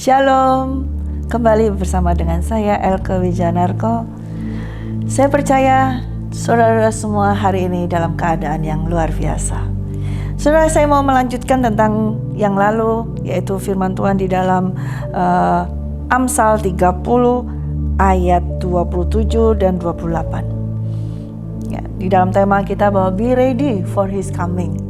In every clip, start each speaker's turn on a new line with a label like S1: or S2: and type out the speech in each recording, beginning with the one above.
S1: Shalom, kembali bersama dengan saya Elke Wijanarko. Saya percaya saudara semua hari ini dalam keadaan yang luar biasa. Saudara, saya mau melanjutkan tentang yang lalu, yaitu firman Tuhan di dalam Amsal 30 ayat 27 dan 28. Ya, di dalam tema kita bahwa be ready for his coming.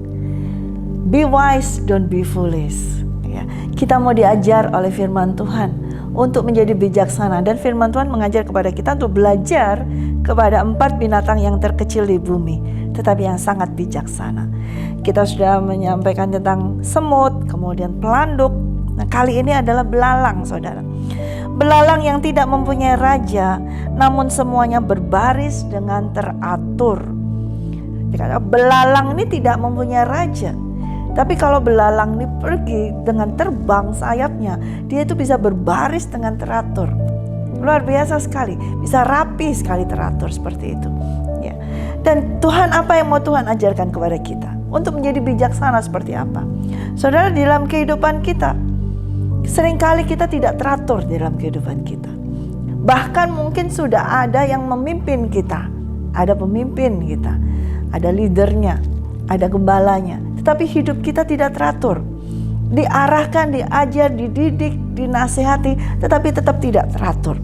S1: Be wise, don't be foolish. Ya, kita mau diajar oleh firman Tuhan untuk menjadi bijaksana, dan firman Tuhan mengajar kepada kita untuk belajar kepada 4 binatang yang terkecil di bumi, tetapi yang sangat bijaksana. Kita sudah menyampaikan tentang semut, kemudian pelanduk. Nah, kali ini adalah belalang, saudara. Belalang yang tidak mempunyai raja, namun semuanya berbaris dengan teratur. Dikatakan belalang ini tidak mempunyai raja. Tapi kalau belalang ini pergi dengan terbang sayapnya, dia itu bisa berbaris dengan teratur. Luar biasa sekali, bisa rapi sekali teratur seperti itu. Ya. Dan Tuhan, apa yang mau Tuhan ajarkan kepada kita? Untuk menjadi bijaksana seperti apa? Saudara, di dalam kehidupan kita, seringkali kita tidak teratur di dalam kehidupan kita. Bahkan mungkin sudah ada yang memimpin kita. Ada pemimpin kita, ada leadernya, ada gembalanya. Tetapi hidup kita tidak teratur. Diarahkan, diajar, dididik, dinasihati, tetapi tetap tidak teratur.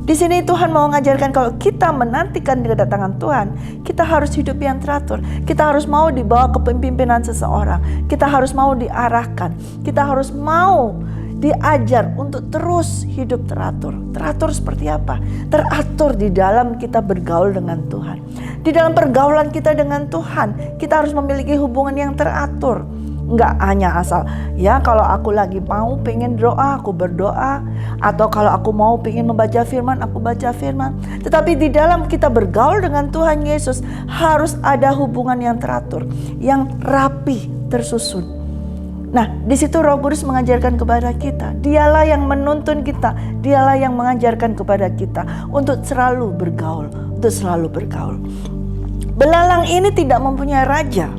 S1: Di sini Tuhan mau mengajarkan kalau kita menantikan kedatangan Tuhan, kita harus hidup yang teratur. Kita harus mau dibawa ke pimpinan seseorang. Kita harus mau diarahkan. Kita harus mau diajar untuk terus hidup teratur. Teratur seperti apa? Teratur di dalam kita bergaul dengan Tuhan. Di dalam pergaulan kita dengan Tuhan, kita harus memiliki hubungan yang teratur. Enggak hanya asal, ya kalau aku lagi mau pengen doa, aku berdoa. Atau kalau aku mau pengen membaca firman, aku baca firman. Tetapi di dalam kita bergaul dengan Tuhan Yesus, harus ada hubungan yang teratur, yang rapi, tersusun. Nah, di situ Roh Kudus mengajarkan kepada kita. Dialah yang menuntun kita, dialah yang mengajarkan kepada kita untuk selalu bergaul, untuk selalu bergaul. Belalang ini tidak mempunyai raja,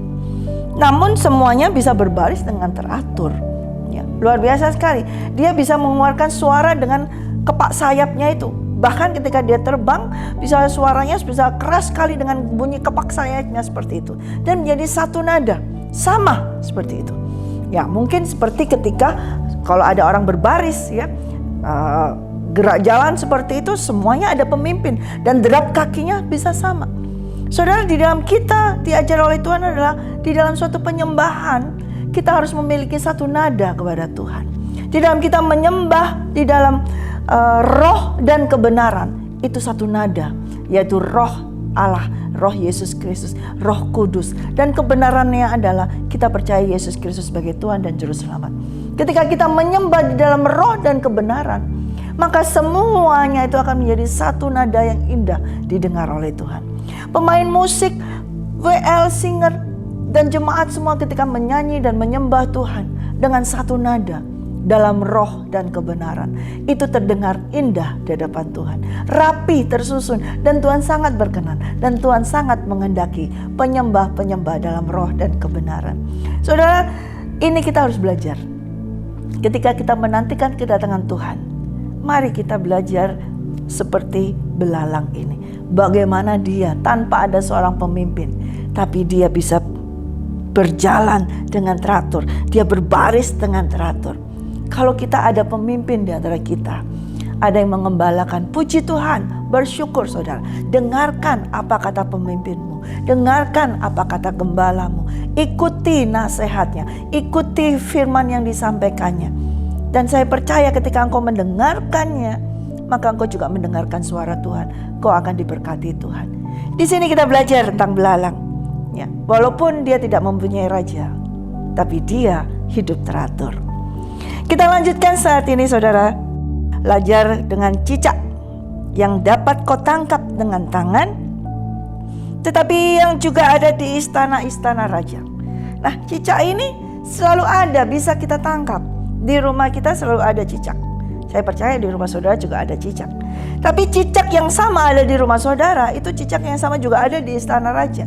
S1: namun semuanya bisa berbaris dengan teratur. Ya, luar biasa sekali. Dia bisa mengeluarkan suara dengan kepak sayapnya itu. Bahkan ketika dia terbang, bisa suaranya bisa keras sekali dengan bunyi kepak sayapnya seperti itu. Dan menjadi satu nada, sama seperti itu. Ya, mungkin seperti ketika kalau ada orang berbaris, ya, gerak jalan seperti itu, semuanya ada pemimpin dan derap kakinya bisa sama. Saudara, di dalam kita diajar oleh Tuhan adalah di dalam suatu penyembahan kita harus memiliki satu nada kepada Tuhan. Di dalam kita menyembah di dalam roh dan kebenaran, itu satu nada, yaitu roh Allah, roh Yesus Kristus, roh kudus. Dan kebenarannya adalah kita percaya Yesus Kristus sebagai Tuhan dan Juru Selamat. Ketika kita menyembah di dalam roh dan kebenaran, maka semuanya itu akan menjadi satu nada yang indah didengar oleh Tuhan. Pemain musik, WL, singer, dan jemaat semua ketika menyanyi dan menyembah Tuhan dengan satu nada dalam roh dan kebenaran, itu terdengar indah di hadapan Tuhan, rapi, tersusun, dan Tuhan sangat berkenan, dan Tuhan sangat menghendaki penyembah-penyembah dalam roh dan kebenaran. Saudara, ini kita harus belajar. Ketika kita menantikan kedatangan Tuhan, mari kita belajar seperti belalang ini. Bagaimana dia tanpa ada seorang pemimpin, tapi dia bisa berjalan dengan teratur, dia berbaris dengan teratur. Kalau kita ada pemimpin di antara kita, ada yang mengembalakan, puji Tuhan, bersyukur saudara. Dengarkan apa kata pemimpinmu, dengarkan apa kata gembalamu, ikuti nasihatnya, ikuti firman yang disampaikannya. Dan saya percaya ketika engkau mendengarkannya, maka engkau juga mendengarkan suara Tuhan, engkau akan diberkati Tuhan. Di sini kita belajar tentang belalang. Ya, walaupun dia tidak mempunyai raja, tapi dia hidup teratur. Kita lanjutkan saat ini, saudara. Belajar dengan cicak yang dapat kau tangkap dengan tangan, tetapi yang juga ada di istana-istana raja. Nah, cicak ini selalu ada, bisa kita tangkap. Di rumah kita selalu ada cicak. Saya percaya di rumah saudara juga ada cicak. Tapi cicak yang sama ada di rumah saudara, itu cicak yang sama juga ada di istana raja.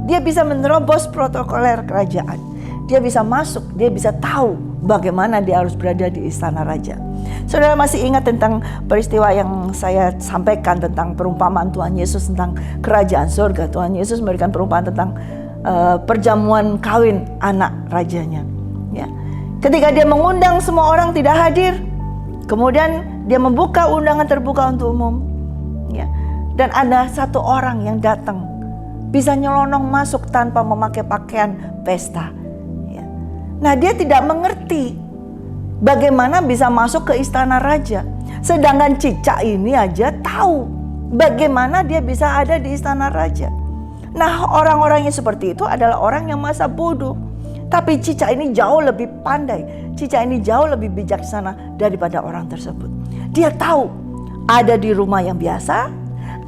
S1: Dia bisa menerobos protokoler kerajaan. Dia bisa masuk, dia bisa tahu bagaimana dia harus berada di istana raja. Saudara masih ingat tentang peristiwa yang saya sampaikan tentang perumpamaan Tuhan Yesus tentang kerajaan surga. Tuhan Yesus memberikan perumpamaan tentang perjamuan kawin anak rajanya. Ya. Ketika dia mengundang semua orang tidak hadir, kemudian dia membuka undangan terbuka untuk umum. Ya. Dan ada satu orang yang datang, bisa nyelonong masuk tanpa memakai pakaian pesta. Ya. Nah, dia tidak mengerti bagaimana bisa masuk ke istana raja. Sedangkan cicak ini aja tahu bagaimana dia bisa ada di istana raja. Nah, orang-orang yang seperti itu adalah orang yang masa bodoh. Tapi cicak ini jauh lebih pandai. Cicak ini jauh lebih bijaksana daripada orang tersebut. Dia tahu ada di rumah yang biasa,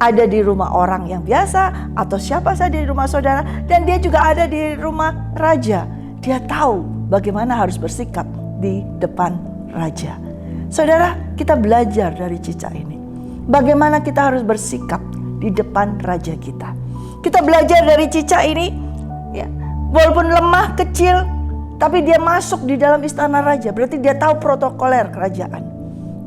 S1: ada di rumah orang yang biasa, atau siapa saja di rumah saudara, dan dia juga ada di rumah raja. Dia tahu bagaimana harus bersikap di depan raja. Saudara, kita belajar dari cicak ini. Bagaimana kita harus bersikap di depan raja kita. Kita belajar dari cicak ini, ya, walaupun lemah, kecil, tapi dia masuk di dalam istana raja. Berarti dia tahu protokoler kerajaan.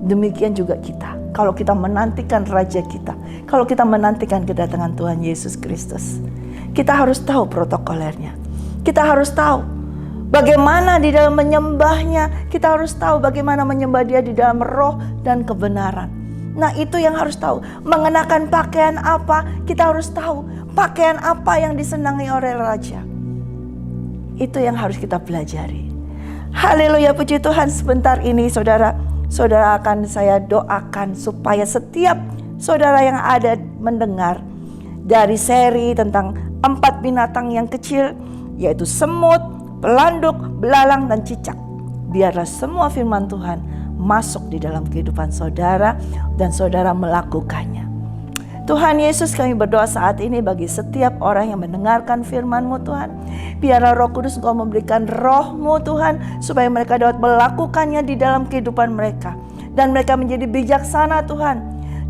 S1: Demikian juga kita. Kalau kita menantikan raja kita, kalau kita menantikan kedatangan Tuhan Yesus Kristus, kita harus tahu protokolernya. Kita harus tahu bagaimana di dalam menyembahnya. Kita harus tahu bagaimana menyembah dia di dalam roh dan kebenaran. Nah, itu yang harus tahu. Mengenakan pakaian apa, kita harus tahu. Pakaian apa yang disenangi oleh raja. Itu yang harus kita pelajari. Haleluya, puji Tuhan. Sebentar ini saudara akan saya doakan supaya setiap saudara yang ada mendengar dari seri tentang 4 binatang yang kecil, yaitu semut, pelanduk, belalang, dan cicak. Biarlah semua firman Tuhan masuk di dalam kehidupan saudara dan saudara melakukannya. Tuhan Yesus, kami berdoa saat ini bagi setiap orang yang mendengarkan firman-Mu Tuhan. Biarlah Roh Kudus Engkau memberikan Roh-Mu Tuhan, supaya mereka dapat melakukannya di dalam kehidupan mereka. Dan mereka menjadi bijaksana Tuhan,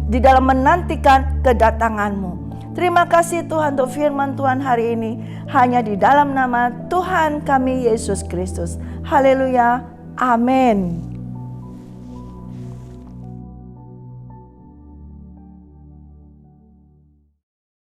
S1: di dalam menantikan kedatangan-Mu. Terima kasih Tuhan untuk firman Tuhan hari ini. Hanya di dalam nama Tuhan kami Yesus Kristus. Haleluya. Amin.